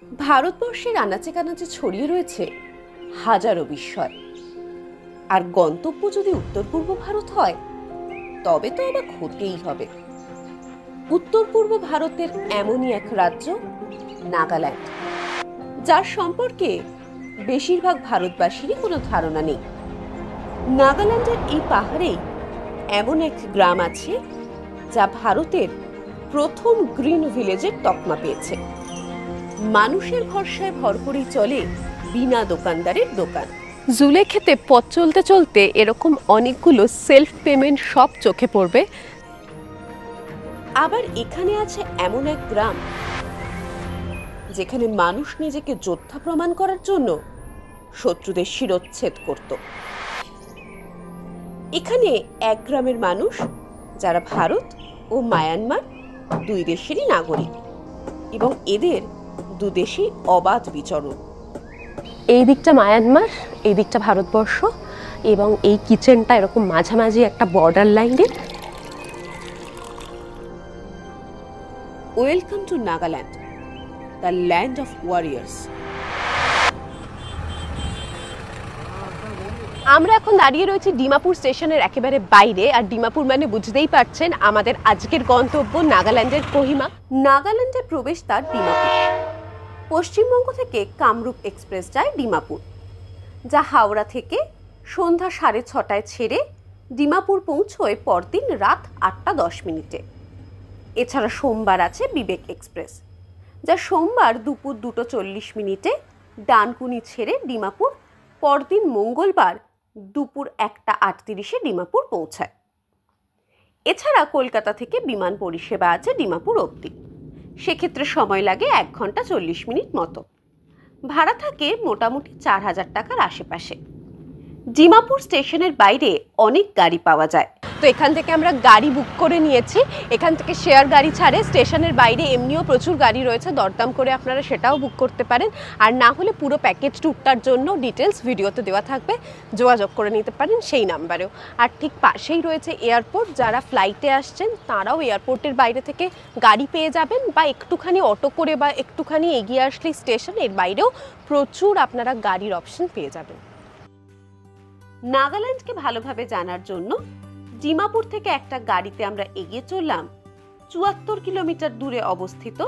ভারতবর্ষের আনাচে কানাচে ছড়িয়ে রয়েছে হাজারো বিস্ময়। আর গন্তব্য যদি উত্তর পূর্ব ভারত হয় তবে তো অবাক হতেই হবে। উত্তর পূর্ব ভারতের এমনই এক রাজ্য নাগাল্যান্ড, যার সম্পর্কে বেশিরভাগ ভারতবাসীরই কোনো ধারণা নেই। নাগাল্যান্ডের এই পাহাড়েই এমন এক গ্রাম আছে যা ভারতের প্রথম গ্রিন ভিলেজের তকমা পেয়েছে। মানুষের ভরসায় ভর করেই চলে বিনা দোকানদারের দোকান। জুলেখেতে পথ চলতে চলতে এরকম অনেকগুলো সেলফ পেমেন্ট শপ চোখে পড়বে। আবার এখানে আছে এমন এক গ্রাম যেখানে মানুষ নিজেকে যোদ্ধা প্রমাণ করার জন্য শত্রুদের শিরচ্ছেদ করত। এখানে এক গ্রামের মানুষ যারা ভারত ও মায়ানমার দুই দেশেরই নাগরিক, এবং এদের দুদেশেই অবাধ বিচরণ। এই দিকটা মায়ানমার, এই দিকটা ভারতবর্ষ, এবং এই কিচেনটা এরকম মাঝামাঝি একটা বর্ডার লাইনে। Welcome to Nagaland, the land of warriors. আমরা এখন দাঁড়িয়ে রয়েছি ডিমাপুর স্টেশনের একেবারে বাইরে। আর ডিমাপুর মানে বুঝতেই পারছেন আমাদের আজকের গন্তব্য নাগাল্যান্ডের কোহিমা। নাগাল্যান্ডের প্রবেশদ্বার ডিমাপুর। পশ্চিমবঙ্গ থেকে কামরূপ এক্সপ্রেস যায় ডিমাপুর, যা হাওড়া থেকে সন্ধ্যা 6:30 ছেড়ে ডিমাপুর পৌঁছয় পরদিন রাত 8:10। এছাড়া সোমবার আছে বিবেক এক্সপ্রেস, যা সোমবার দুপুর 2:40 ডানকুনি ছেড়ে ডিমাপুর পরদিন মঙ্গলবার দুপুর 1:38 ডিমাপুর পৌঁছায়। এছাড়া কলকাতা থেকে বিমান পরিষেবা আছে ডিমাপুর অবধি। সেক্ষেত্রে সময় লাগে 1 ঘন্টা 40 মিনিট মতো। ভাড়া থাকে মোটামুটি 4000 টাকার আশেপাশে। ডিমাপুর স্টেশনের বাইরে অনেক গাড়ি পাওয়া যায়, তো এখান থেকে আমরা গাড়ি বুক করে নিয়েছি। এখান থেকে শেয়ার গাড়ি ছাড়ে স্টেশনের বাইরে এমনিও প্রচুর গাড়ি রয়েছে, দরদাম করে আপনারা সেটাও বুক করতে পারেন। আর না হলে পুরো প্যাকেজ ট্যুরটার জন্য ডিটেলস ভিডিওতে দেওয়া থাকবে, যোগাযোগ করে নিতে পারেন সেই নাম্বারেও। আর ঠিক পাশেই রয়েছে এয়ারপোর্ট। যারা ফ্লাইটে আসছেন তারাও এয়ারপোর্টের বাইরে থেকে গাড়ি পেয়ে যাবেন, বা একটুখানি অটো করে বা একটুখানি এগিয়ে আসলেই স্টেশন, এর বাইরেও প্রচুর আপনারা গাড়ির অপশন পেয়ে যাবেন। নাগাল্যান্ডকে ভালোভাবে জানার জন্য ডিমাপুর থেকে একটা গাড়িতে আমরা এগিয়ে চললাম 74 কিলোমিটার দূরে অবস্থিত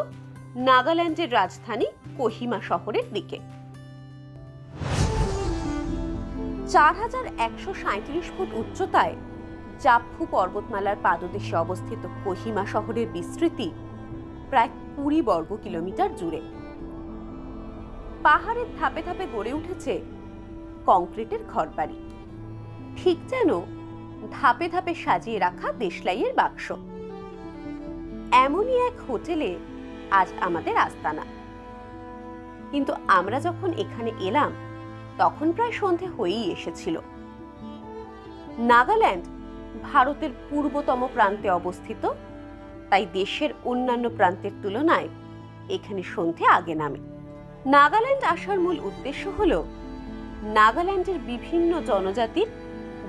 নাগাল্যান্ডের রাজধানী কোহিমা শহরের দিকে। 4137 ফুট উচ্চতায় জাপফু পর্বতমালার পাদদেশে অবস্থিত কোহিমা শহরের বিস্তৃতি প্রায় 20 বর্গ কিলোমিটার জুড়ে। পাহাড়ের ধাপে ধাপে গড়ে উঠেছে কংক্রিটের ঘরবাড়ি, ঠিক যেন ধাপে ধাপে সাজিয়ে রাখা দেশলাইয়ের বাক্স। এমনই এক হোটেলে আজ আমাদের আস্তানা। কিন্তু আমরা যখন এখানে এলাম তখন প্রায় সন্ধে হয়েই এসেছিল। নাগাল্যান্ড ভারতের পূর্বতম প্রান্তে অবস্থিত, তাই দেশের অন্যান্য প্রান্তের তুলনায় এখানে সন্ধে আগে নামে। নাগাল্যান্ড আসার মূল উদ্দেশ্য হল নাগাল্যান্ডের বিভিন্ন জনজাতির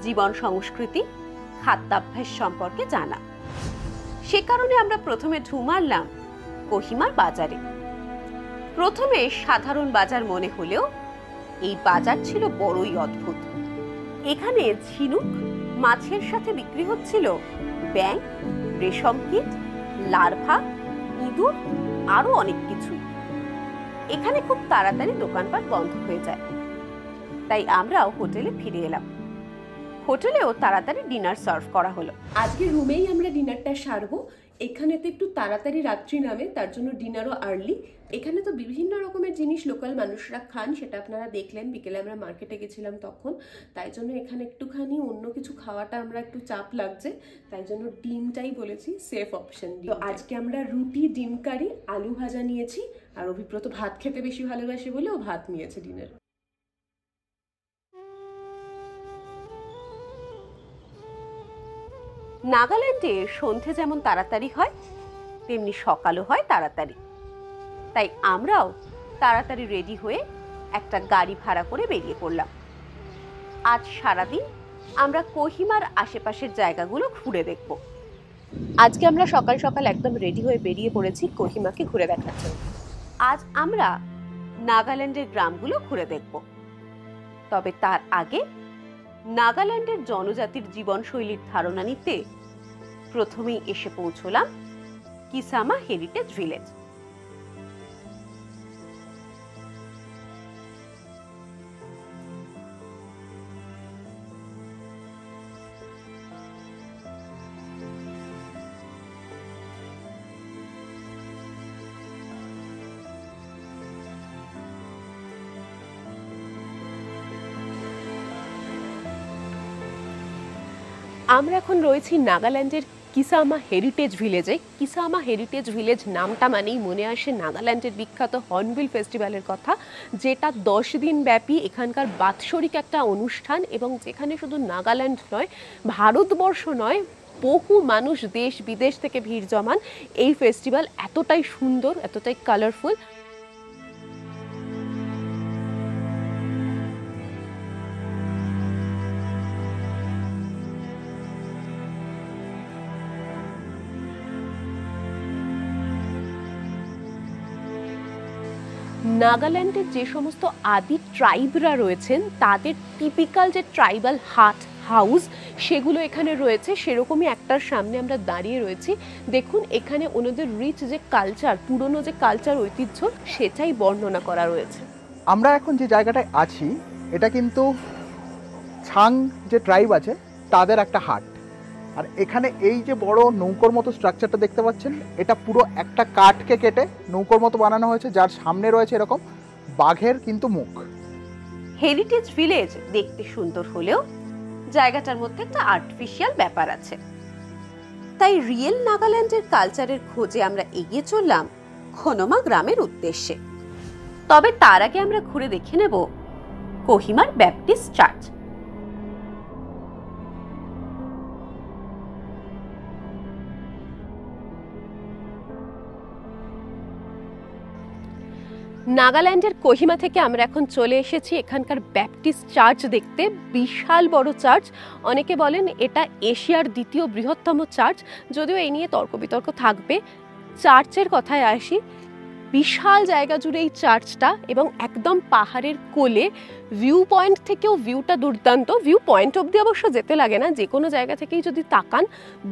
জীবন সংস্কৃতি, খাদ্যাভ্যাস সম্পর্কে জানা। সে কারণে আমরা প্রথমে ঢু মারলাম কোহিমার বাজারে। প্রথমে সাধারণ বাজার মনে হলেও এই বাজার ছিল বড়ই অদ্ভুত। এখানে ঝিনুক মাছের সাথে বিক্রি হচ্ছিল ব্যাঙ, রেশম কীট, লার্ভা, ইঁদুর, আরো অনেক কিছু। এখানে খুব তাড়াতাড়ি দোকানপাট বন্ধ হয়ে যায়, তাই আমরাও হোটেলে ফিরে এলাম। হোটেলেও তাড়াতাড়ি ডিনার সার্ভ করা হলো। আজকে রুমেই আমরা ডিনারটা সারবো। এখানে তো একটু তাড়াতাড়ি রাত্রি নামে, তার জন্য ডিনারও আর্লি। এখানে তো বিভিন্ন রকমের জিনিস লোকাল মানুষরা খান, সেটা আপনারা দেখলেন। বিকেলে আমরা মার্কেটে গেছিলাম তখন, তাই জন্য এখানে একটুখানি অন্য কিছু খাওয়াটা আমরা একটু চাপ লাগছে, তাই জন্য ডিমটাই বলেছি সেফ অপশন। তো আজকে আমরা রুটি, ডিম কারি, আলু ভাজা নিয়েছি। আর অভিব্রত ভাত খেতে বেশি ভালোবাসে বলে ও ভাত নিয়েছে ডিনার। নাগাল্যান্ডে সন্ধে যেমন তাড়াতাড়ি হয় তেমনি সকালও হয় তাড়াতাড়ি, তাই আমরাও তাড়াতাড়ি রেডি হয়ে একটা গাড়ি ভাড়া করে বেরিয়ে পড়লাম। আজ সারাদিন আমরা কোহিমার আশেপাশের জায়গাগুলো ঘুরে দেখব। আজকে আমরা সকাল সকাল একদম রেডি হয়ে বেরিয়ে পড়েছি কোহিমাকে ঘুরে দেখার জন্য। আজ আমরা নাগাল্যান্ডের গ্রামগুলো ঘুরে দেখব। তবে তার আগে নাগাল্যান্ডের জনজাতির জীবনশৈলীর ধারণা নিতে প্রথমেই এসে পৌঁছলাম কিসামা হেরিটেজ ভিলেজ। আমরা এখন রয়েছি নাগাল্যান্ডের কিসামা হেরিটেজ ভিলেজে। কিসামা হেরিটেজ ভিলেজ নামটা মানেই মনে আসে নাগাল্যান্ডের বিখ্যাত হর্নবিল ফেস্টিভ্যালের কথা, যেটা 10 দিন ব্যাপী এখানকার বাৎসরিক একটা অনুষ্ঠান, এবং যেখানে শুধু নাগাল্যান্ড নয়, ভারতবর্ষ নয়, বহু মানুষ দেশ বিদেশ থেকে ভিড় জমান। এই ফেস্টিভ্যাল এতটাই সুন্দর, এতটাই কালারফুল। নাগাল্যান্ডের যে সমস্ত আদি ট্রাইবরা রয়েছেন তাদের টিপিক্যাল যে ট্রাইবাল হাট হাউস সেগুলো এখানে রয়েছে, সেরকমই একটার সামনে আমরা দাঁড়িয়ে রয়েছি। দেখুন, এখানে ওনাদের রিচ যে কালচার, পুরনো যে কালচার ঐতিহ্য, সেটাই বর্ণনা করা রয়েছে। আমরা এখন যে জায়গাটায় আছি এটা কিন্তু ছাং যে ট্রাইব আছে তাদের একটা হাট। আর এখানে এই যে বড় নৌকোর মতো স্ট্রাকচারটা দেখতে পাচ্ছেন, এটা পুরো একটা কাঠকে কেটে নৌকোর মতো বানানো হয়েছে, যার সামনে রয়েছে এরকম বাঘের কিন্তু মুখ। হেরিটেজ ভিলেজ দেখতে সুন্দর হলেও জায়গাটার মধ্যে একটা আর্টিফিশিয়াল ব্যাপার আছে। তাই রিয়েল নাগাল্যান্ডের কালচারের খোঁজে আমরা এগিয়ে চললাম খোনোমা গ্রামের উদ্দেশ্যে। তবে তার আগে আমরা ঘুরে দেখে নেব কোহিমার ব্যাপটিস্ট চার্চ। নাগাল্যান্ডের কোহিমা থেকে আমরা এখন চলে এসেছি এখানকার ব্যাপটিস্ট চার্চ দেখতে। বিশাল বড় চার্চ, অনেকে বলেন এটা এশিয়ার দ্বিতীয় বৃহত্তম চার্চ, যদিও এই নিয়ে তর্ক বিতর্ক থাকবে। চার্চের কথায় আসি, বিশাল জায়গা জুড়ে এই চার্চটা, এবং একদম পাহাড়ের কোলে। ভিউ পয়েন্ট থেকেও ভিউটা দুর্দান্ত। ভিউ পয়েন্ট অবধি অবশ্য যেতে লাগে না, যে কোনো জায়গা থেকেই যদি তাকান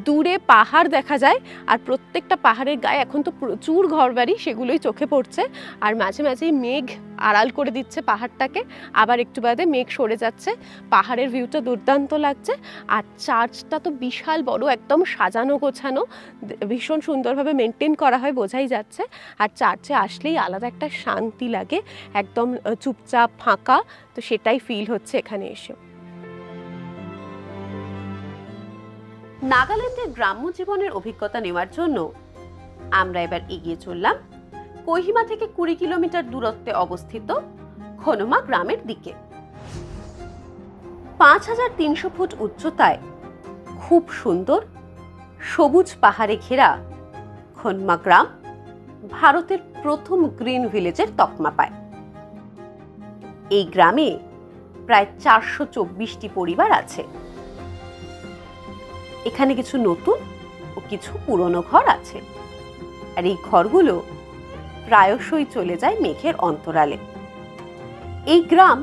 দূরে পাহাড় দেখা যায়। আর প্রত্যেকটা পাহাড়ের গায়ে এখন তো প্রচুর ঘরবাড়ি, সেগুলোই চোখে পড়ছে। আর মাঝে মাঝেই মেঘ আড়াল করে দিচ্ছে পাহাড়টাকে, আবার একটু বাদে মেঘ সরে যাচ্ছে। পাহাড়ের ভিউটা দুর্দান্ত লাগছে। আর চার্চটা তো বিশাল বড়, একদম সাজানো গোছানো, ভীষণ সুন্দরভাবে মেনটেন করা হয়, বোঝাই যাচ্ছে। আর চার্চে আসলেই আলাদা একটা শান্তি লাগে, একদম চুপচাপ ফাঁকা, তো সেটাই ফিল হচ্ছে এখানে এসে। নাগাল্যান্ডের গ্রাম্য জীবনের অভিজ্ঞতা নেওয়ার জন্য আমরা এবার এগিয়ে চললাম কোহিমা থেকে 20 কিলোমিটার দূরত্বে অবস্থিত খোনোমা গ্রামের দিকে। 5300 ফুট উচ্চতায় খুব সুন্দর সবুজ পাহাড়ে ঘেরা খোনোমা গ্রাম ভারতের প্রথম গ্রিন ভিলেজের তকমা পায়। এই গ্রামে প্রায় 424টি পরিবার আছে। এখানে কিছু নতুন ও কিছু পুরনো ঘর আছে, আর এই ঘরগুলো প্রায়শই চলে যায় মেঘের অন্তরালে। এই গ্রাম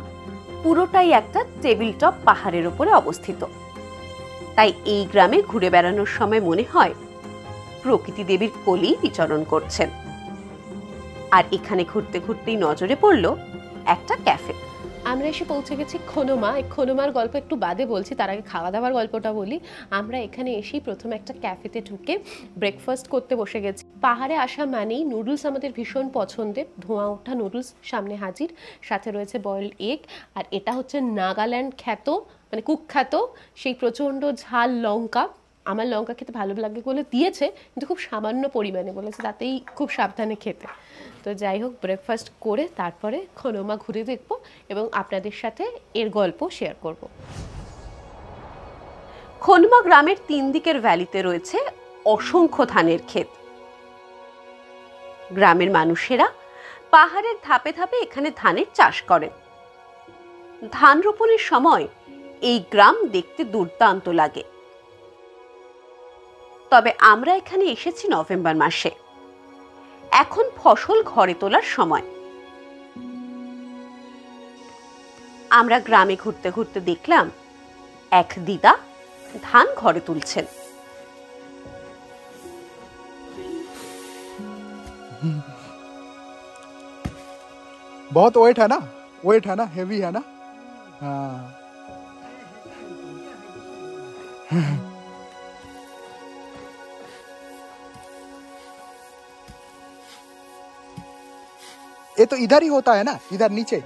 পুরোটাই একটা টেবিল টপ পাহাড়ের উপরে অবস্থিত, তাই এই গ্রামে ঘুরে বেড়ানোর সময় মনে হয় প্রকৃতি দেবীর কোলেই বিচরণ করছেন। আর এখানে ঘুরতে ঘুরতেই নজরে পড়ল একটা ক্যাফে। আমরা এসে পৌঁছে গেছি খোনোমা। এই খোনোমার গল্প একটু বাদে বলছি, তার আগে খাওয়া দাওয়ার গল্পটা বলি। আমরা এখানে এসেই প্রথমে একটা ক্যাফেতে ঢুকে ব্রেকফাস্ট করতে বসে গেছি। পাহাড়ে আসা মানেই নুডলস আমাদের ভীষণ পছন্দের, ধোঁয়া ওঠা নুডলস সামনে হাজির, সাথে রয়েছে বয়েলড এগ। আর এটা হচ্ছে নাগাল্যান্ড খ্যাত, মানে কুখ্যাত সেই প্রচণ্ড ঝাল লঙ্কা। আমার লঙ্কা খেতে ভালো লাগে বলে দিয়েছে, কিন্তু খুব সামান্য পরিমাণে বলেছে, তাতেই খুব সাবধানে খেতে। তো যাই হোক, ব্রেকফাস্ট করে তারপরে খোনোমা ঘুরে দেখব এবং আপনাদের সাথে এর গল্প শেয়ার করব। খোনোমা গ্রামের 3 দিকের ভ্যালিতে রয়েছে অসংখ্য ধানের ক্ষেত। গ্রামের মানুষেরা পাহাড়ের ধাপে ধাপে এখানে ধানের চাষ করেন। ধান রোপণের সময় এই গ্রাম দেখতে দুর্দান্ত লাগে। তবে আমরা এখানে এসেছি নভেম্বর মাসে, এখন ফসল ঘরে তোলার সময়। আমরা গ্রামে ঘুরতে ঘুরতে দেখলাম এক দিদা ধান ঘরে তুলছেন। बहुत वेट है ना, वेट है ना, हेवी है ना। हाँ ये तो इधर ही होता है ना, इधर नीचे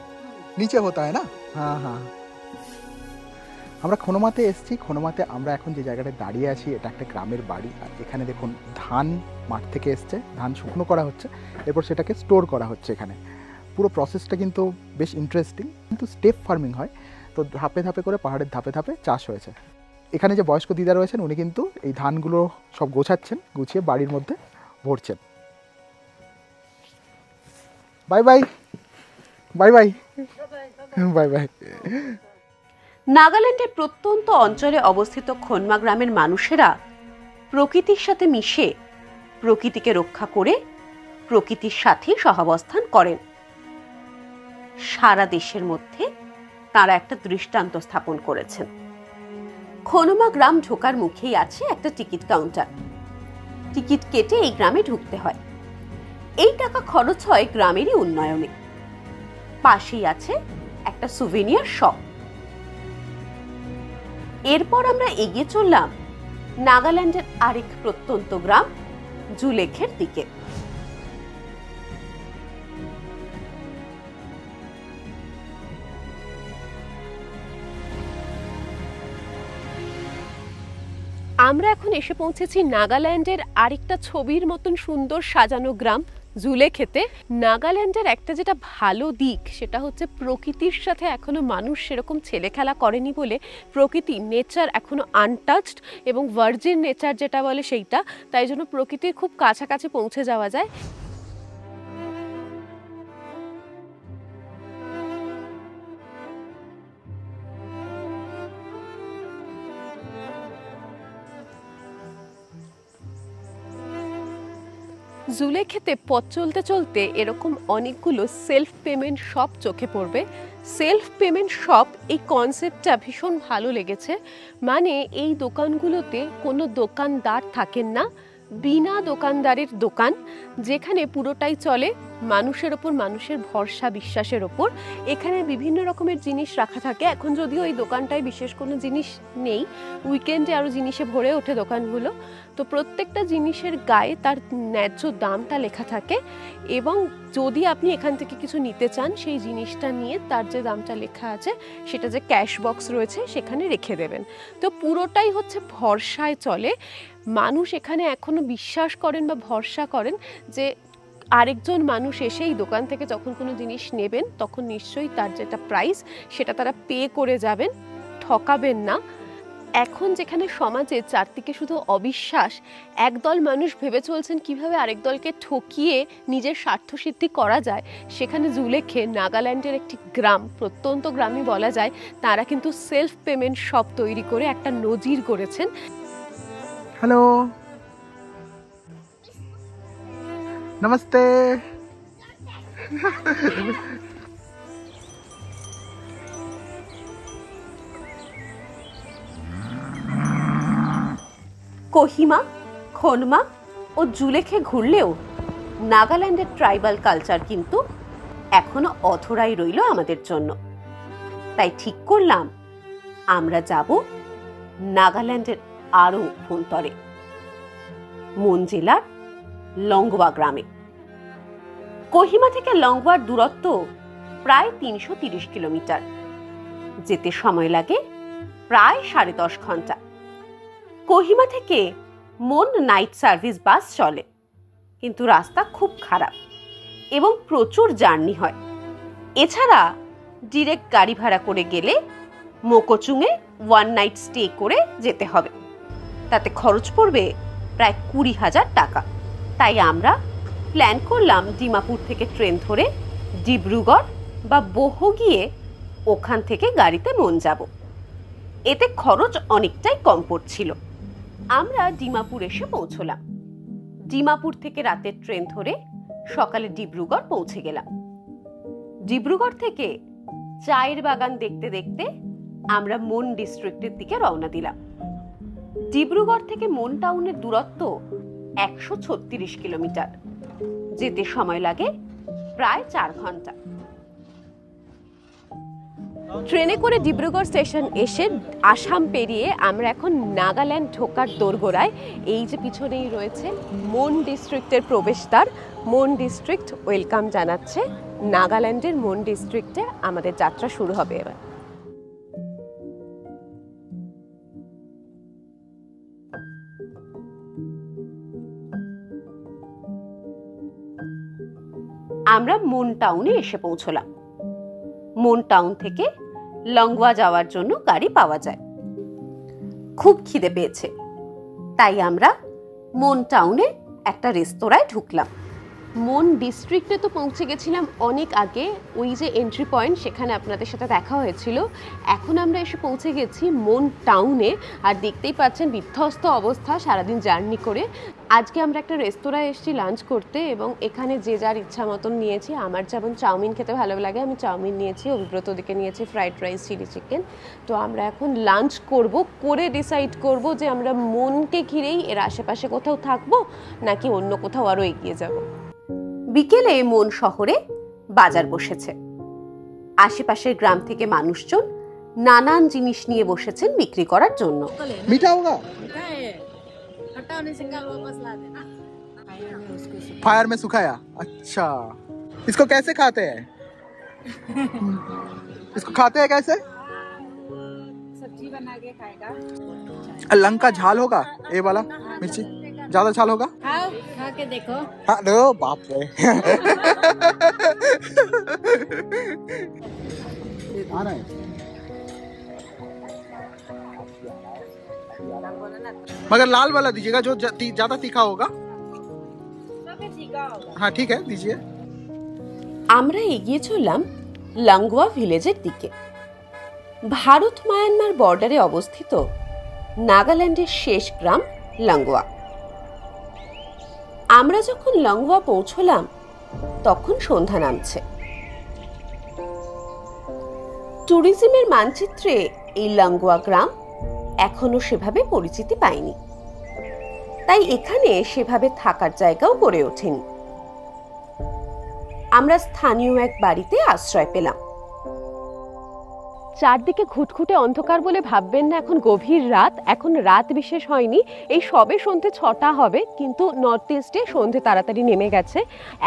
नीचे होता है ना। हाँ हाँ আমরা খনমাতে এসেছি। খনমাতে আমরা এখন যে জায়গাটায় দাঁড়িয়ে আছি এটা একটা গ্রামের বাড়ি। আর এখানে দেখুন ধান মাঠ থেকে এসছে, ধান শুকনো করা হচ্ছে, এরপর সেটাকে স্টোর করা হচ্ছে। এখানে পুরো প্রসেসটা কিন্তু বেশ ইন্টারেস্টিং, কিন্তু স্টেপ ফার্মিং হয়, তো ধাপে ধাপে করে পাহাড়ের ধাপে ধাপে চাষ হয়েছে। এখানে যে বয়স্ক দিদা রয়েছেন উনি কিন্তু এই ধানগুলো সব গোছাচ্ছেন, গুছিয়ে বাড়ির মধ্যে ভরছেন। Bye bye bye bye bye bye. নাগাল্যান্ডের প্রত্যন্ত অঞ্চলে অবস্থিত খনমা গ্রামের মানুষেরা প্রকৃতির সাথে মিশে প্রকৃতিকে রক্ষা করে প্রকৃতির সাথে সহাবস্থান করেন। সারা দেশের মধ্যে তারা একটা দৃষ্টান্ত স্থাপন করেছেন। খনমা গ্রাম ঢোকার মুখেই আছে একটা টিকিট কাউন্টার। টিকিট কেটে এই গ্রামে ঢুকতে হয়। এই টাকা খরচ হয় গ্রামেরই উন্নয়নে। পাশেই আছে একটা সুভেনিয়ার শপ। এরপর আমরা এগিয়ে চললাম নাগাল্যান্ডের আরেক প্রত্যন্ত গ্রাম জুলেখের দিকে। আমরা এখন এসে পৌঁছেছি নাগাল্যান্ডের আরেকটা ছবির মতন সুন্দর সাজানো গ্রাম জুলেখেতে। নাগাল্যান্ডের একটা যেটা ভালো দিক সেটা হচ্ছে প্রকৃতির সাথে এখনো মানুষ সেরকম ছেলেখেলা করেনি বলে প্রকৃতি নেচার এখনো আনটাচড এবং ভার্জিন নেচার যেটা বলে সেইটা, তাই জন্য প্রকৃতির খুব কাছাকাছি পৌঁছে যাওয়া যায়। জুলেখেতে পথ চলতে চলতে এরকম অনেকগুলো সেলফ পেমেন্ট শপ চোখে পড়বে। সেলফ পেমেন্ট শপ এই কনসেপ্টটা ভীষণ ভালো লেগেছে। মানে এই দোকানগুলোতে কোনো দোকানদার থাকেন না, বিনা দোকানদারের দোকান, যেখানে পুরোটাই চলে মানুষের ওপর, মানুষের ভরসা বিশ্বাসের ওপর। এখানে বিভিন্ন রকমের জিনিস রাখা থাকে। এখন যদিও এই দোকানটায় বিশেষ কোনো জিনিস নেই, উইকেন্ডে আরও জিনিসে ভরে ওঠে দোকানগুলো। তো প্রত্যেকটা জিনিসের গায়ে তার ন্যায্য দামটা লেখা থাকে এবং যদি আপনি এখান থেকে কিছু নিতে চান সেই জিনিসটা নিয়ে তার যে দামটা লেখা আছে সেটা যে ক্যাশ বক্স রয়েছে সেখানে রেখে দেবেন। তো পুরোটাই হচ্ছে ভরসায় চলে। মানুষ এখানে এখনো বিশ্বাস করেন বা ভরসা করেন যে আরেকজন মানুষ এসে এই দোকান থেকে যখন কোনো জিনিস নেবেন তখন নিশ্চয়ই তার যেটা প্রাইস সেটা তারা পে করে যাবেন, ঠকাবেন না। এখন যেখানে সমাজে চারদিকে শুধু অবিশ্বাস, একদল মানুষ ভেবে চলছেন কিভাবে আরেক দলকে ঠকিয়ে নিজের স্বার্থসিদ্ধি করা যায়, সেখানে জুলেখে নাগাল্যান্ডের একটি গ্রাম, প্রত্যন্ত গ্রামই বলা যায়, তারা কিন্তু সেলফ পেমেন্ট শপ তৈরি করে একটা নজির গড়েছেন। हेलो नमस्ते। কোহিমা, খনমা ও জুলেখে ঘুরলেও নাগাল্যান্ডের ট্রাইবাল কালচার কিন্তু এখনো অধরাই রইল আমাদের জন্য। তাই ঠিক করলাম আমরা যাব নাগাল্যান্ডের আরো অভ্যন্তরে, মন জেলার লংগোয়া গ্রামে। কোহিমা থেকে লংগোয়ার দূরত্ব প্রায় 330 কিলোমিটার। যেতে সময় লাগে প্রায় 10.5 ঘন্টা। কোহিমা থেকে মন নাইট সার্ভিস বাস চলে, কিন্তু রাস্তা খুব খারাপ এবং প্রচুর জার্নি হয়। এছাড়া ডিরেক্ট গাড়ি ভাড়া করে গেলে মোকোচুংয়ে 1 নাইট স্টে করে যেতে হবে, তাতে খরচ পড়বে প্রায় 20,000 টাকা। তাই আমরা প্ল্যান করলাম ডিমাপুর থেকে ট্রেন ধরে ডিব্রুগড় বা বোহো গিয়ে ওখান থেকে গাড়িতে মন যাব। এতে খরচ অনেকটাই কম পড়ছিল। আমরা ডিমাপুর এসে পৌঁছলাম। ডিমাপুর থেকে রাতের ট্রেন ধরে সকালে ডিব্রুগড় পৌঁছে গেলাম। ডিব্রুগড় থেকে চায়ের বাগান দেখতে দেখতে আমরা মন ডিস্ট্রিক্টের দিকে রওনা দিলাম। ডিব্রুগড় থেকে মন টাউনের দূরত্ব 136 কিলোমিটার, যেতে সময় লাগে প্রায় 4 ঘন্টা। ট্রেনে করে ডিব্রুগড় স্টেশন এসে আসাম পেরিয়ে আমরা এখন নাগাল্যান্ড ঢোকার দোরগোড়ায়। এই যে পিছনেই রয়েছে মন ডিস্ট্রিক্টের প্রবেশদ্বার। মন ডিস্ট্রিক্ট ওয়েলকাম জানাচ্ছে। নাগাল্যান্ডের মন ডিস্ট্রিক্টে আমাদের যাত্রা শুরু হবে এবার। আমরা মন টাউনে এসে পৌঁছলাম। মন টাউন থেকে লংওয়া যাওয়ার জন্য গাড়ি পাওয়া যায়। খুব খিদে পেয়েছে, তাই আমরা মন টাউনে একটা রেস্তোরাঁয় ঢুকলাম। মন ডিস্ট্রিক্টে তো পৌঁছে গেছিলাম অনেক আগে, ওই যে এন্ট্রি পয়েন্ট সেখানে আপনাদের সাথে দেখা হয়েছিল। এখন আমরা এসে পৌঁছে গেছি মন টাউনে, আর দেখতেই পাচ্ছেন বিধ্বস্ত অবস্থা সারাদিন জার্নি করে। আজকে আমরা একটা রেস্তোরাঁয় এসেছি লাঞ্চ করতে, এবং এখানে যে যার ইচ্ছা মতন নিয়েছি। আমার যেমন চাউমিন খেতে ভালো লাগে, আমি চাউমিন নিয়েছি। অভিব্রত দিকে নিয়েছি ফ্রাইড রাইস, চিলি চিকেন। তো আমরা এখন লাঞ্চ করব, করে ডিসাইড করব যে আমরা মনকে ঘিরেই এর আশেপাশে কোথাও থাকবো নাকি অন্য কোথাও আরও এগিয়ে যাব। বিকেলে মন শহরে বাজার বসেছে। আশেপাশের গ্রাম থেকে মানুষজন নানান জিনিস নিয়ে বসেছেন বিক্রি করার জন্য। मीठा होगा? फायर में सुखाया। अच्छा, इसको कैसे खाते हैं? इसको खाते हैं कैसे? सब्जी बना के खाएगा। लंग का झाल होगा ये वाला मिर्ची, ज्यादा झाल होगा? खाओ, खा के देखो। हाँ दो बाप रे। आ रहा है मगर लाल वाला दीजिएगा जो ज्यादा तीखा होगा। हाँ ठीक है दीजिए। আমরা এগিয়ে চললাম লংওয়া ভিলেজের দিকে। ভারত মায়ানমার বর্ডারে অবস্থিত নাগাল্যান্ডের শেষ গ্রাম লংওয়া। আমরা যখন লংওয়া পৌঁছলাম তখন সন্ধ্যা নামছে। ট্যুরিজমের মানচিত্রে এই লংওয়া গ্রাম এখনো সেভাবে পরিচিতি পায়নি, তাই এখানে সেভাবে থাকার জায়গাও গড়ে ওঠেনি। আমরা স্থানীয় এক বাড়িতে আশ্রয় পেলাম। চারদিকে ঘুটঘুটে অন্ধকার বলে ভাববেন না এখন গভীর রাত, এখন রাত বিশেষ হয়নি। এই সবে সন্ধে 6টা হবে, কিন্তু নর্থ ইস্টে সন্ধে তাড়াতাড়ি নেমে গেছে।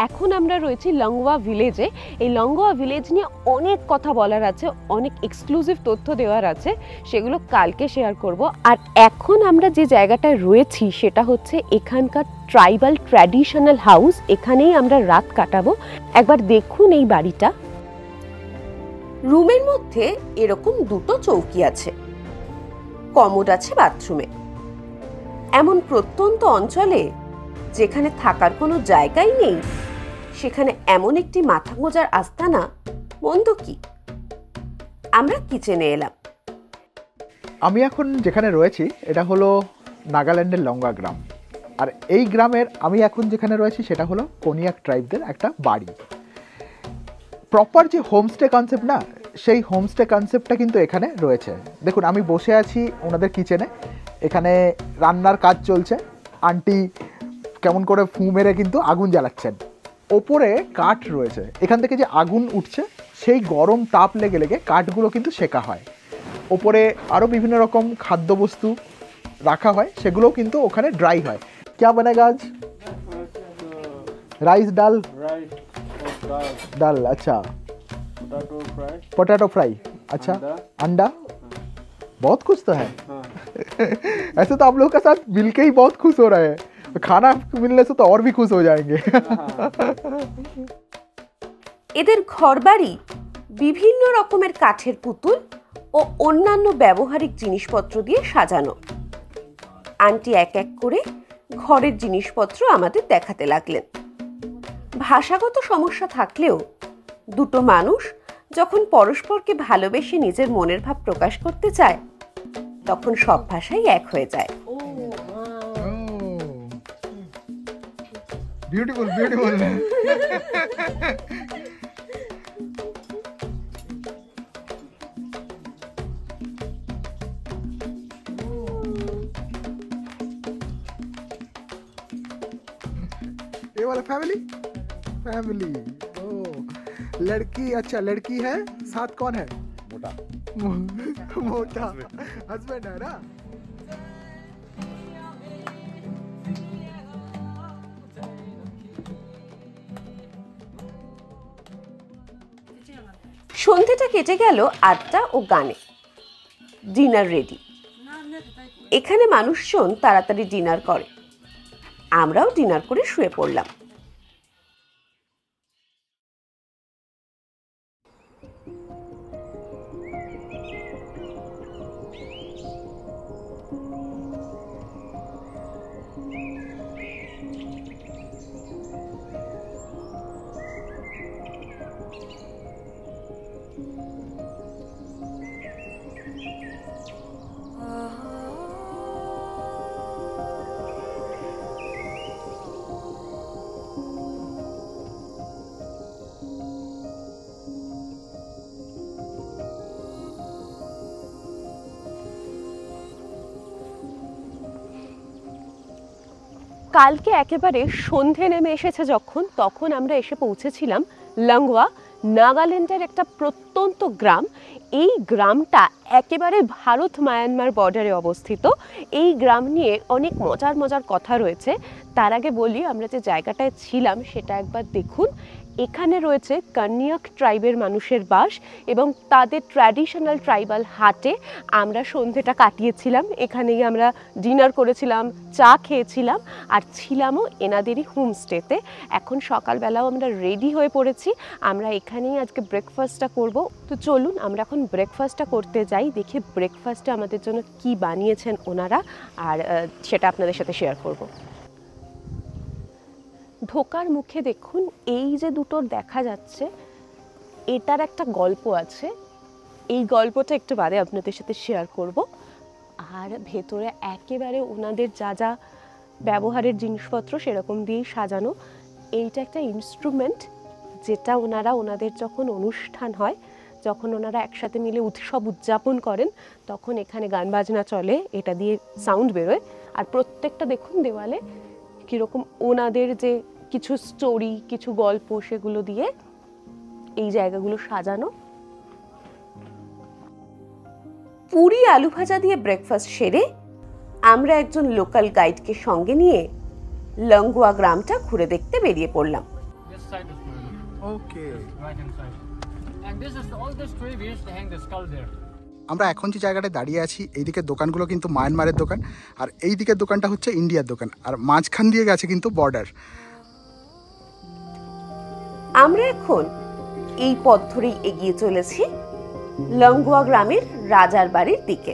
এখন আমরা রয়েছি লংওয়া ভিলেজে। এই লংওয়া ভিলেজ নিয়ে অনেক কথা বলার আছে, অনেক এক্সক্লুসিভ তথ্য দেওয়ার আছে, সেগুলো কালকে শেয়ার করব। আর এখন আমরা যে জায়গাটায় রয়েছি সেটা হচ্ছে এখানকার ট্রাইবাল ট্র্যাডিশনাল হাউস। এখানেই আমরা রাত কাটাবো। একবার দেখুন এই বাড়িটা। রুমের মধ্যে এরকম দুটো চৌকি আছে, কমোড আছে বাথরুমে। এমন প্রত্যন্ত অঞ্চলে যেখানে থাকার কোনো জায়গাই নেই, সেখানে এমন একটি মাথা গোঁজার আস্তানা মন্দ কি? আমরা কিচেনে এলাম। আমি এখন যেখানে রয়েছি এটা হলো নাগাল্যান্ডের লংওয়া গ্রাম। আর এই গ্রামের আমি এখন যেখানে রয়েছি সেটা হলো কোনিয়াক ট্রাইবদের একটা বাড়ি। প্রপার যে হোমস্টে কনসেপ্ট না, সেই হোমস্টে কনসেপ্টটা কিন্তু এখানে রয়েছে। দেখুন আমি বসে আছি ওনাদের কিচেনে, এখানে রান্নার কাজ চলছে। আন্টি কেমন করে ফু মেরে কিন্তু আগুন জ্বালাচ্ছেন। ওপরে কাঠ রয়েছে, এখান থেকে যে আগুন উঠছে সেই গরম তাপ লেগে লেগে কাঠগুলো কিন্তু সেকা হয়। ওপরে আরও বিভিন্ন রকম খাদ্যবস্তু রাখা হয়, সেগুলোও কিন্তু ওখানে ড্রাই হয়। क्या बनेगा आज? राइस दाल दाल अच्छा, पोटैटो फ्राई अच्छा, अंडा बहुत कुछ तो है। ऐसे तो आप लोगों के साथ मिलके ही बहुत खुश हो रहे हैं, खाना मिलने से तो और भी खुश हो जाएंगे। এদের ঘরবাড়ি বিভিন্ন রকমের কাঠের পুতুল ও অন্যান্য ব্যবহারিক জিনিসপত্র দিয়ে সাজানো। আন্টি এক এক করে ঘরের জিনিসপত্র আমাদের দেখাতে লাগলেন। ভাষাগত সমস্যা থাকলেও দুটো মানুষ যখন পরস্পরকে ভালোবেসে নিজের মনের ভাব প্রকাশ করতে চায় তখন সব ভাষাই এক হয়ে যায়। Beautiful beautiful. वाला फैमिली फैमिली। ओ लड़की, अच्छा लड़की है, साथ कौन है? मोटा मोटा हस्बैंड है ना। সন্ধেটা কেটে গেল আড্ডা ও গানে। Dinner ready. এখানে মানুষজন তাড়াতাড়ি ডিনার করে, আমরাও ডিনার করে শুয়ে পড়লাম। কালকে একেবারে সন্ধে নেমে এসেছে যখন, তখন আমরা এসে পৌঁছেছিলাম লংওয়া, নাগাল্যান্ডের একটা প্রত্যন্ত গ্রাম। এই গ্রামটা একেবারে ভারত মায়ানমার বর্ডারে অবস্থিত। এই গ্রাম নিয়ে অনেক মজার মজার কথা রয়েছে। তার আগে বলি, আমরা যে জায়গাটায় ছিলাম সেটা একবার দেখুন। এখানে রয়েছে কন্যাক ট্রাইবের মানুষের বাস এবং তাদের ট্র্যাডিশনাল ট্রাইবাল হাটে আমরা সন্ধেটা কাটিয়েছিলাম। এখানেই আমরা ডিনার করেছিলাম, চা খেয়েছিলাম আর ছিলামও এনাদেরই হোমস্টেতে। এখন সকালবেলাও আমরা রেডি হয়ে পড়েছি, আমরা এখানেই আজকে ব্রেকফাস্টটা করব। তো চলুন আমরা এখন ব্রেকফাস্টটা করতে যাই, দেখি ব্রেকফাস্টে আমাদের জন্য কি বানিয়েছেন ওনারা, আর সেটা আপনাদের সাথে শেয়ার করব। ঢোকার মুখে দেখুন এই যে দুটোর দেখা যাচ্ছে, এটার একটা গল্প আছে। এই গল্পটা একটু বাদে আপনাদের সাথে শেয়ার করব। আর ভেতরে একেবারে ওনাদের যা যা ব্যবহারের জিনিসপত্র সেরকম দিয়েই সাজানো। এইটা একটা ইনস্ট্রুমেন্ট যেটা ওনাদের যখন অনুষ্ঠান হয়, যখন ওনারা একসাথে মিলে উৎসব উদযাপন করেন, তখন এখানে গান বাজনা চলে, এটা দিয়ে সাউন্ড বেরোয়। আর প্রত্যেকটা দেখুন দেওয়ালে কীরকম ওনাদের যে কিছু স্টোরি, কিছু গল্প, সেগুলো দিয়ে এই জায়গাগুলো সাজানো। পুরি আলু ভাজা দিয়ে ব্রেকফাস্ট সেরে আমরা একজন লোকাল গাইডকে সঙ্গে নিয়ে লংওয়া গ্রামটা ঘুরে দেখতে বেরিয়ে পড়লাম। ওকে, And this is the oldest tree. We used to hang the skull there. আমরা এখন যে জায়গাটায় দাঁড়িয়ে আছি, এইদিকের দোকানগুলো কিন্তু মায়ানমারের দোকান, আর এই দিকের দোকানটা হচ্ছে ইন্ডিয়ার দোকান, আর মাঝখান দিয়ে গেছে কিন্তু বর্ডার। আমরা এখন এই পথ ধরেই এগিয়ে চলেছি লংওয়া গ্রামের রাজার বাড়ির দিকে।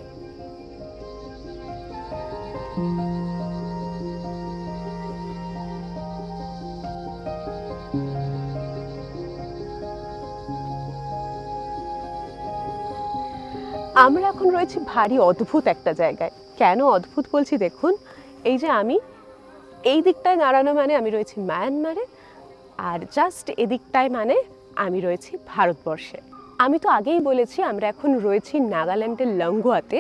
আমরা এখন রয়েছি ভারী অদ্ভুত একটা জায়গায়। কেন অদ্ভুত বলছি দেখুন, এই যে আমি এই দিকটায় দাঁড়ানো মানে আমি রয়েছি মায়ানমারে, আর জাস্ট এদিকটায় মানে আমি রয়েছি ভারতবর্ষে। আমি তো আগেই বলেছি আমরা এখন রয়েছি নাগাল্যান্ডের লংওয়াতে,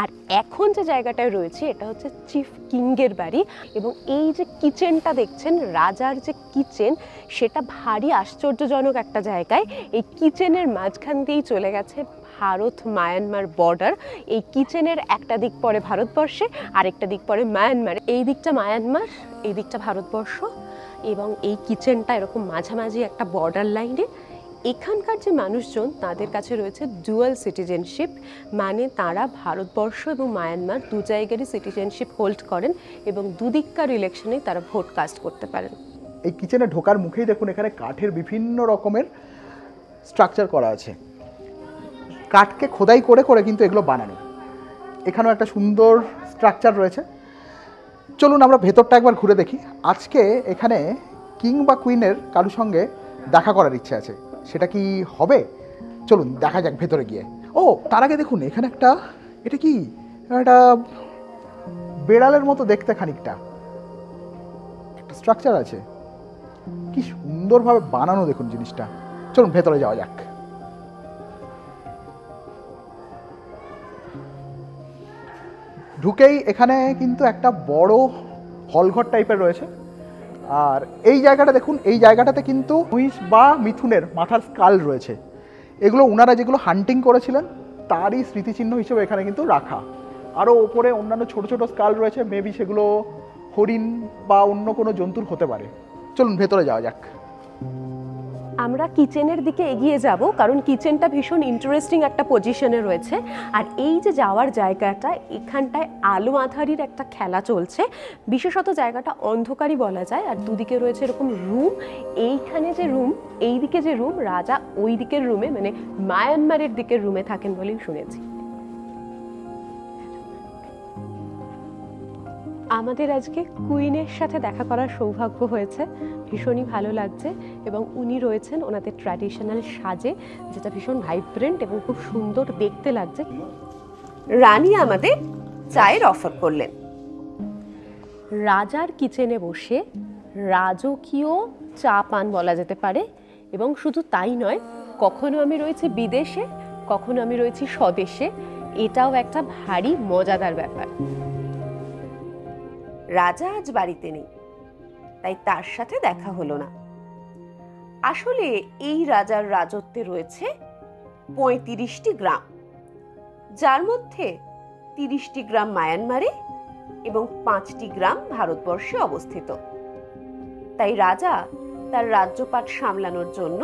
আর এখন যে জায়গাটায় রয়েছি এটা হচ্ছে চিফ কিংয়ের বাড়ি। এবং এই যে কিচেনটা দেখছেন, রাজার যে কিচেন, সেটা ভারী আশ্চর্যজনক একটা জায়গায়। এই কিচেনের মাঝখান দিয়েই চলে গেছে ভারত মায়ানমার বর্ডার। এই কিচেনের একটা দিক পড়ে ভারতবর্ষে, আরেকটা দিক পড়ে মায়ানমারে। এই দিকটা মায়ানমার, এই দিকটা ভারতবর্ষ, এবং এই কিচেনটা এরকম মাঝামাঝি একটা বর্ডার লাইনে। এখানকার যে মানুষজন, তাদের কাছে রয়েছে ডুয়াল সিটিজেনশিপ, মানে তারা ভারতবর্ষ এবং মায়ানমার দু জায়গারই সিটিজেনশিপ হোল্ড করেন এবং দুদিককার ইলেকশনে তারা ভোট কাস্ট করতে পারেন। এই কিচেনে ঢোকার মুখেই দেখুন এখানে কাঠের বিভিন্ন রকমের স্ট্রাকচার করা আছে। কাঠকে খোদাই করে করে কিন্তু এগুলো বানানো। এখানেও একটা সুন্দর স্ট্রাকচার রয়েছে। চলুন আমরা ভেতরটা একবার ঘুরে দেখি। আজকে এখানে কিং বা কুইনের কারোর সঙ্গে দেখা করার ইচ্ছে আছে, সেটা কি হবে? চলুন দেখা যাক ভেতরে গিয়ে। ও তার আগে দেখুন এখানে একটা, এটা কি, একটা বেড়ালের মতো দেখতে খানিকটা একটা স্ট্রাকচার আছে, কি সুন্দরভাবে বানানো দেখুন জিনিসটা। চলুন ভেতরে যাওয়া যাক। ঢুকেই এখানে কিন্তু একটা বড় হলঘর টাইপের রয়েছে, আর এই জায়গাটা দেখুন, এই জায়গাটাতে কিন্তু মহিষ বা মিথুনের মাথার স্কাল রয়েছে। এগুলো ওনারা যেগুলো হান্টিং করেছিলেন তারই স্মৃতিচিহ্ন হিসেবে এখানে কিন্তু রাখা। আরও ওপরে অন্যান্য ছোট ছোট স্কাল রয়েছে, মেবি সেগুলো হরিণ বা অন্য কোনো জন্তুর হতে পারে। চলুন ভেতরে যাওয়া যাক। আমরা কিচেনের দিকে এগিয়ে যাব, কারণ কিচেনটা ভীষণ ইন্টারেস্টিং একটা পজিশনে রয়েছে। আর এই যে যাওয়ার জায়গাটা, এখানটায় আলো আঁধারির একটা খেলা চলছে। বিশেষত জায়গাটা অন্ধকারই বলা যায়। আর দুদিকে রয়েছে এরকম রুম। এইখানে যে রুম, এই দিকে যে রুম, রাজা ওই দিকের রুমে, মানে মায়ানমারের দিকের রুমে থাকেন বলেই শুনেছি। আমাদের আজকে কুইনের সাথে দেখা করার সৌভাগ্য হয়েছে, ভীষণই ভালো লাগছে। এবং উনি রয়েছেন ওনাদের ট্র্যাডিশনাল সাজে, যেটা ভীষণ ভাইব্রেন্ট এবং খুব সুন্দর দেখতে লাগছে। রানী আমাদের চায়ের অফার করলেন। রাজার কিচেনে বসে রাজকীয় চা পান বলা যেতে পারে। এবং শুধু তাই নয়, কখনো আমি রয়েছি বিদেশে, কখনো আমি রয়েছি স্বদেশে। এটাও একটা ভারী মজাদার ব্যাপার। রাজা আজ বাড়িতে নেই, তাই তার সাথে দেখা হলো না। আসলে এই রাজার রাজত্বে রয়েছে 35টি গ্রাম, যার মধ্যে 30টি গ্রাম মায়ানমারে এবং 5টি গ্রাম ভারতবর্ষে অবস্থিত। তাই রাজা তার রাজ্যপাট সামলানোর জন্য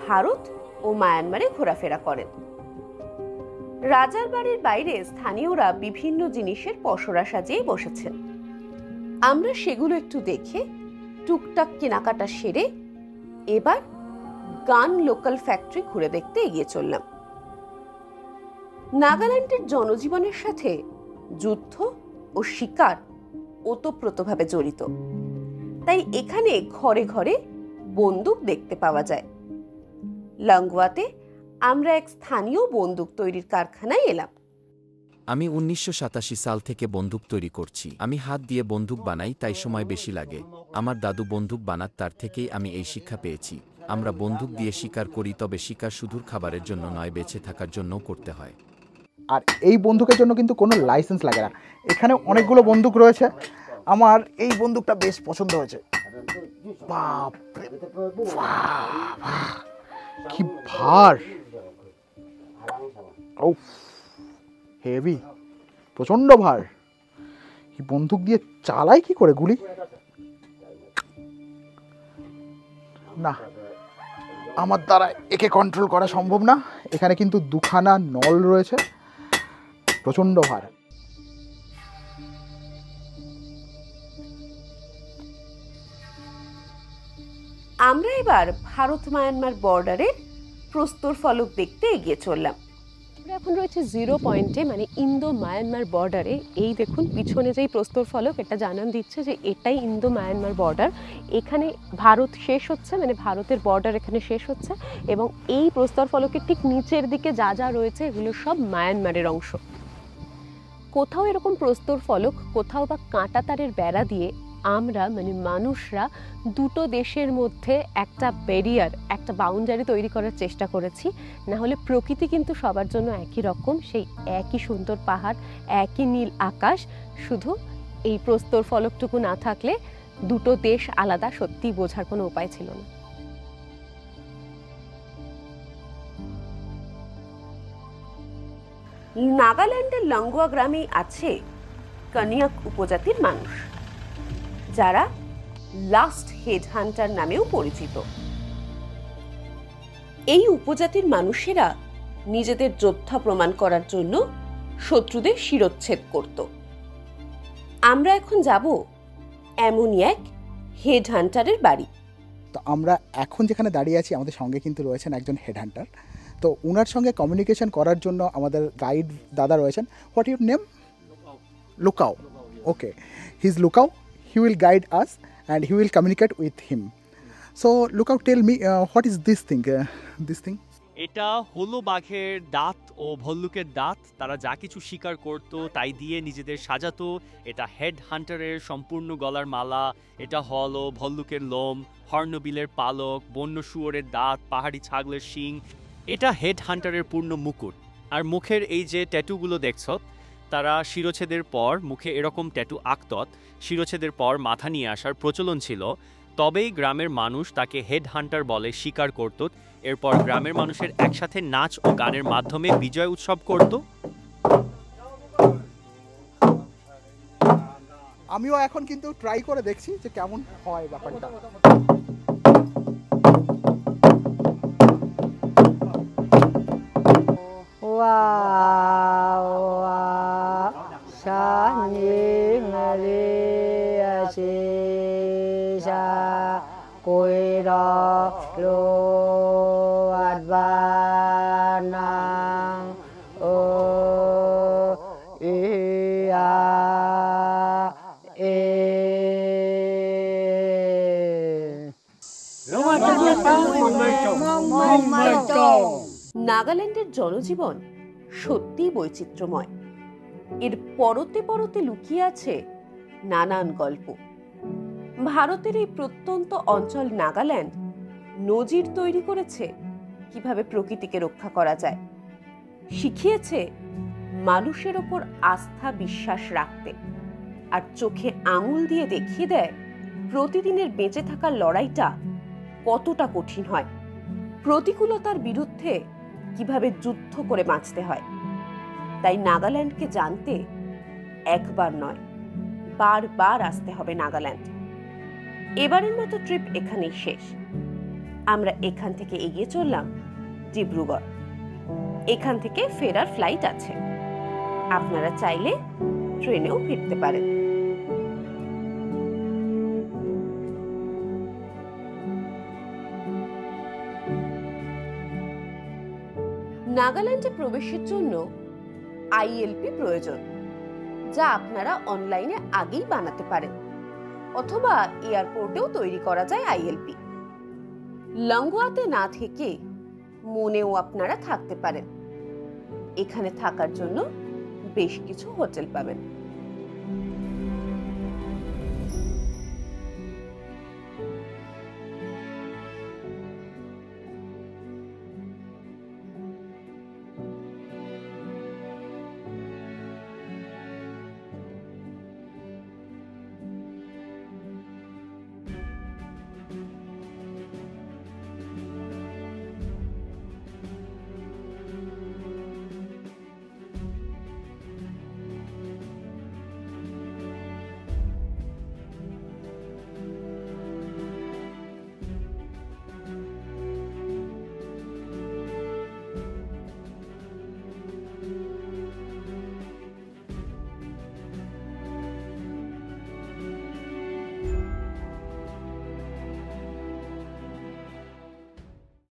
ভারত ও মায়ানমারে ঘোরাফেরা করেন। রাজার বাড়ির বাইরে স্থানীয়রা বিভিন্ন জিনিসের পসরা সাজিয়ে বসেছেন। আমরা সেগুলো একটু দেখে টুকটাক কেনাকাটা সেরে এবার গান লোকাল ফ্যাক্টরি ঘুরে দেখতে এগিয়ে চললাম। নাগাল্যান্ডের জনজীবনের সাথে যুদ্ধ ও শিকার ওতপ্রোতভাবে জড়িত, তাই এখানে ঘরে ঘরে বন্দুক দেখতে পাওয়া যায়। লংগোয়াতে আমরা এক স্থানীয় বন্দুক তৈরির কারখানায় এলাম। আমি 1987 সাল থেকে বন্দুক তৈরি করছি। আমি হাত দিয়ে বন্দুক বানাই, তাই সময় বেশি লাগে। আমার দাদু বন্দুক বানাত, তার থেকেই আমি এই শিক্ষা পেয়েছি। আমরা বন্দুক দিয়ে শিকার করি, তবে শিকার শুধু খাবারের জন্য নয়, বেঁচে থাকার জন্যও করতে হয়। আর এই বন্দুকের জন্য কিন্তু কোনো লাইসেন্স লাগে না। এখানে অনেকগুলো বন্দুক রয়েছে, আমার এই বন্দুকটা বেশ পছন্দ হয়েছে। বাপ রে বাহ, কি ভার! ও হেভি, প্রচন্ড ভার। এই বন্দুক দিয়ে চালাই কি করে গুলি? না, আমার দ্বারা একে কন্ট্রোল করা সম্ভব না। এখানে কিন্তু দুখানা নল রয়েছে, প্রচন্ড ভার। আমরা এবার ভারত মায়ানমার বর্ডারের প্রস্তর ফলক দেখতে এগিয়ে চললাম। আমরা এখন রয়েছে 0 পয়েন্টে, মানে ইন্দো মায়ানমার বর্ডারে। এই দেখুন পিছনে যেই প্রস্তর ফলক, এটা জানান দিচ্ছে যে এটাই ইন্দো মায়ানমার বর্ডার। এখানে ভারত শেষ হচ্ছে, মানে ভারতের বর্ডার এখানে শেষ হচ্ছে। এবং এই প্রস্তর ফলকের ঠিক নিচের দিকে যা যা রয়েছে এগুলো সব মায়ানমারের অংশ। কোথাও এরকম প্রস্তর ফলক, কোথাও বা কাঁটা তারের বেড়া দিয়ে আমরা, মানে মানুষরা, দুটো দেশের মধ্যে একটা ব্যারিয়ার, একটা বাউন্ডারি তৈরি করার চেষ্টা করেছি। না হলে প্রকৃতি কিন্তু সবার জন্য একই রকম, সেই একই সুন্দর পাহাড়, একই নীল আকাশ। শুধু এই প্রস্তর ফলকটুকু না থাকলে দুটো দেশ আলাদা সত্যিই বোঝার কোনো উপায় ছিল না। নাগাল্যান্ডের লংগোয়া গ্রামেই আছে কনিয়াক উপজাতির মানুষ, যারা লাস্ট হেড হান্টার নামেও পরিচিত। এই উপজাতির মানুষেরা নিজেদের যোদ্ধা প্রমাণ করার জন্য শত্রুদের শিরচ্ছেদ করত। আমরা এখন যাব এমনই এক হেড হান্টারের বাড়ি। তো আমরা এখন যেখানে দাঁড়িয়ে আছি, আমাদের সঙ্গে কিন্তু রয়েছেন একজন হেড হান্টার। তো ওনার সঙ্গে কমিউনিকেশন করার জন্য আমাদের গাইড দাদা রয়েছেন। What your name? Lukao. Okay, he is Lukao. He will guide us and he will communicate with him. So Lukao, tell me what is this thing? This thing? এটা হলো বাঘের দাঁত ও ভল্লুকের দাঁত। তারা যা কিছু শিকার করত তাই দিয়ে নিজেদের সাজাতো। এটা হেড হান্টারের সম্পূর্ণ গলার মালা। এটা হলো ভল্লুকের লোম, হর্নবিলের পালক, বন্য শুয়োরের দাঁত, পাহাড়ি ছাগলের শিং। এটা হেড হান্টারের পূর্ণ মুকুট। আর মুখের এই যে ট্যাটুগুলো দেখছো, তারা শিরোচ্ছেদের পর মুখে এরকম ট্যাটু আঁকতত, শিরোচ্ছেদের পর মাথা নিয়ে আসার প্রচলন ছিল। তবেই গ্রামের মানুষ তাকে হেড হান্টার বলে স্বীকার করত। এরপর গ্রামের মানুষের একসাথে নাচ ও গানের মাধ্যমে বিজয় উৎসব করত। আমিও এখন কিন্তু ট্রাই করে দেখছি যে কেমন হয় ব্যাপারটা। নাগাল্যান্ডের জনজীবন সত্যিই বৈচিত্র্যময়। এর পরতে পরতে লুকিয়ে আছে নানান গল্প। ভারতের এই প্রত্যন্ত অঞ্চল নাগাল্যান্ড নজির তৈরি করেছে কিভাবে প্রকৃতিকে রক্ষা করা যায়, শিখিয়েছে মানুষের ওপর আস্থা বিশ্বাস রাখতে, আর চোখে আঙুল দিয়ে দেখিয়ে দেয় প্রতিদিনের বেঁচে থাকার লড়াইটা কতটা কঠিন হয়, প্রতিকূলতার বিরুদ্ধে কিভাবে যুদ্ধ করে বাঁচতে হয়। তাই নাগাল্যান্ডকে জানতে একবার নয়, বারবার আসতে হবে নাগাল্যান্ড। এবারের মতো ট্রিপ এখানেই শেষ। আমরা এখান থেকে এগিয়ে চললাম ডিব্রুগড়। এখান থেকে ফেরার ফ্লাইট আছে, আপনারা চাইলে ট্রেনেও ফিরতে পারেন। নাগাল্যান্ডে প্রবেশের জন্য আইএলপি প্রয়োজন, যা আপনারা অনলাইনে আগেই বানাতে পারেন, অথবা এয়ারপোর্টেও তৈরি করা যায় আইএলপি। লংগুয়াতে না থেকে মনেও আপনারা থাকতে পারেন। এখানে থাকার জন্য বেশ কিছু হোটেল পাবেন।